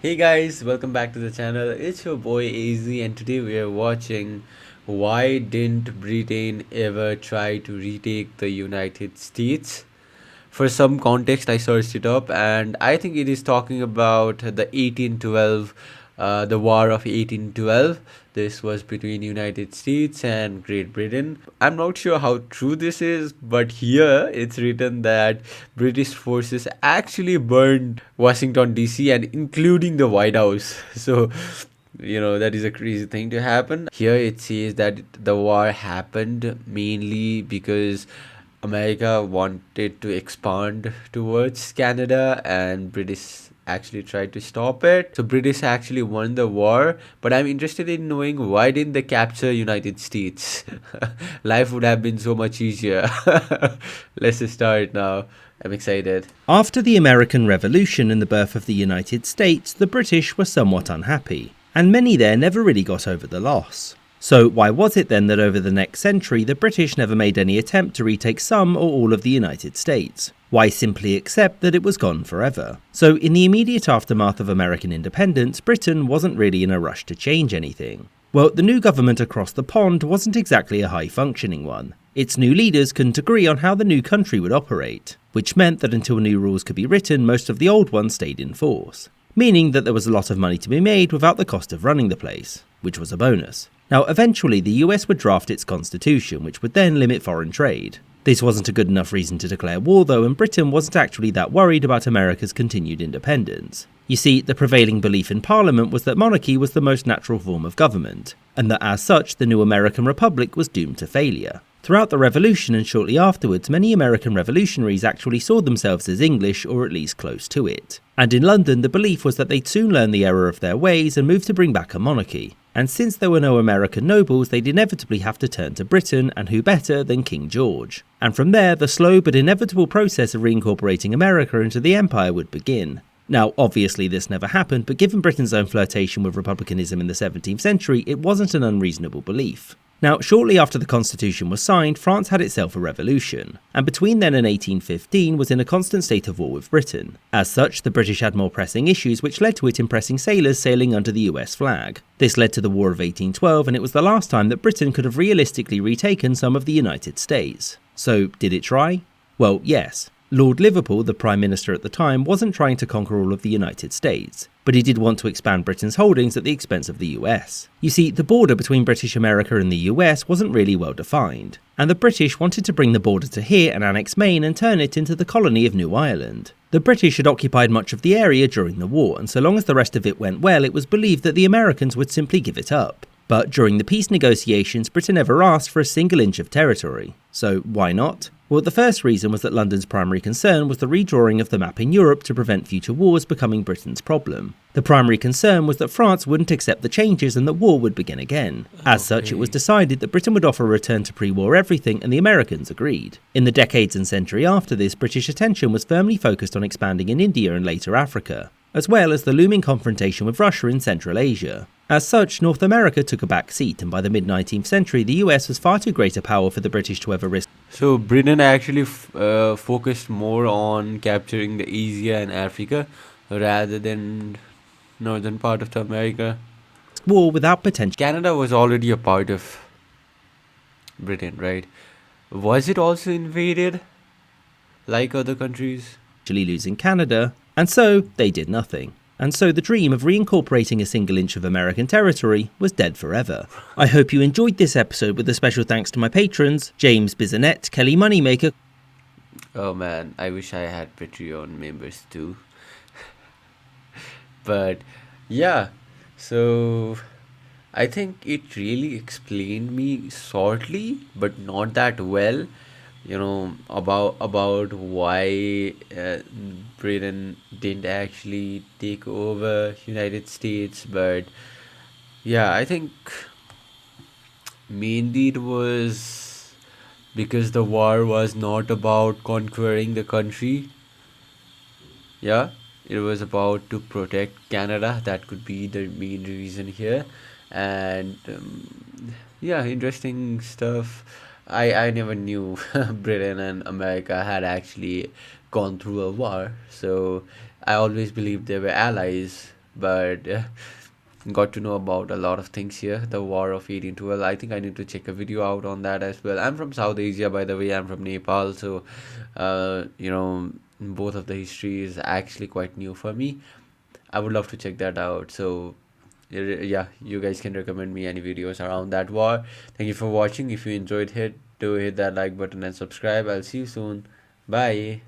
Hey guys, welcome back to the channel. It's your boy AZ, and today we are watching why didn't Britain ever try to retake the United States? For some context, I searched it up, and I think it is talking about the 1812, the War of 1812. This was between United States and Great Britain. I'm not sure how true this is, but here it's written that British forces actually burned Washington DC and including the White House. So that is a crazy thing to happen. Here it says that the war happened mainly because America wanted to expand towards Canada and British actually tried to stop it. So British actually won the war, but I'm interested in knowing why didn't they capture United States? Life would have been so much easier. Let's just start now. I'm excited. After the American Revolution and the birth of the United States, the British were somewhat unhappy, and many there never really got over the loss. So why was it then that over the next century the British never made any attempt to retake some or all of the United States? Why simply accept that it was gone forever? So in the immediate aftermath of American independence, Britain wasn't really in a rush to change anything. Well, the new government across the pond wasn't exactly a high-functioning one. Its new leaders couldn't agree on how the new country would operate, which meant that until new rules could be written, most of the old ones stayed in force. Meaning that there was a lot of money to be made without the cost of running the place, which was a bonus. Now, eventually the US would draft its constitution, which would then limit foreign trade. This wasn't a good enough reason to declare war though, and Britain wasn't actually that worried about America's continued independence. You see, the prevailing belief in Parliament was that monarchy was the most natural form of government, and that as such the new American Republic was doomed to failure. Throughout the Revolution and shortly afterwards, many American revolutionaries actually saw themselves as English, or at least close to it. And in London, the belief was that they'd soon learn the error of their ways and move to bring back a monarchy. And since there were no American nobles, they'd inevitably have to turn to Britain, and who better than King George? And from there, the slow but inevitable process of reincorporating America into the empire would begin. Now, obviously this never happened, but given Britain's own flirtation with republicanism in the 17th century, it wasn't an unreasonable belief. Now, shortly after the Constitution was signed, France had itself a revolution, and between then and 1815 was in a constant state of war with Britain. As such, the British had more pressing issues, which led to it impressing sailors sailing under the US flag. This led to the War of 1812, and it was the last time that Britain could have realistically retaken some of the United States. So, did it try? Well, yes. Lord Liverpool, the Prime Minister at the time, wasn't trying to conquer all of the United States, but he did want to expand Britain's holdings at the expense of the US. You see, the border between British America and the US wasn't really well defined, and the British wanted to bring the border to here and annex Maine and turn it into the colony of New Ireland. The British had occupied much of the area during the war, and so long as the rest of it went well, it was believed that the Americans would simply give it up. But during the peace negotiations, Britain never asked for a single inch of territory. So why not? Well, the first reason was that London's primary concern was the redrawing of the map in Europe to prevent future wars becoming Britain's problem. The primary concern was that France wouldn't accept the changes and that war would begin again. As such, it was decided that Britain would offer a return to pre-war everything, and the Americans agreed. In the decades and century after this, British attention was firmly focused on expanding in India and later Africa, as well as the looming confrontation with Russia in Central Asia. As such, North America took a back seat, and by the mid-19th century, the US was far too great a power for the British to ever risk. So Britain actually focused more on capturing the Asia and Africa rather than northern part of the America. War without potential. Canada was already a part of Britain, right? Was it also invaded like other countries? Losing Canada, and so they did nothing. And so the dream of reincorporating a single inch of American territory was dead forever. I hope you enjoyed this episode, with a special thanks to my patrons, James Bizanet, Kelly Moneymaker. Oh man, I wish I had Patreon members too. But yeah, so I think it really explained me shortly, but not that well, about why Britain didn't actually take over United States. But yeah, I think mainly it was because the war was not about conquering the country. Yeah, it was about to protect Canada. That could be the main reason here. And yeah, interesting stuff. I never knew Britain and America had actually gone through a war. So I always believed they were allies. but got to know about a lot of things here. The War of 1812. I think I need to check a video out on that as well. I'm from South Asia, by the way. I'm from Nepal, so both of the history is actually quite new for me. I would love to check that out. So yeah, you guys can recommend me any videos around that war. Thank you for watching. If you enjoyed, hit that like button and subscribe. I'll see you soon. Bye.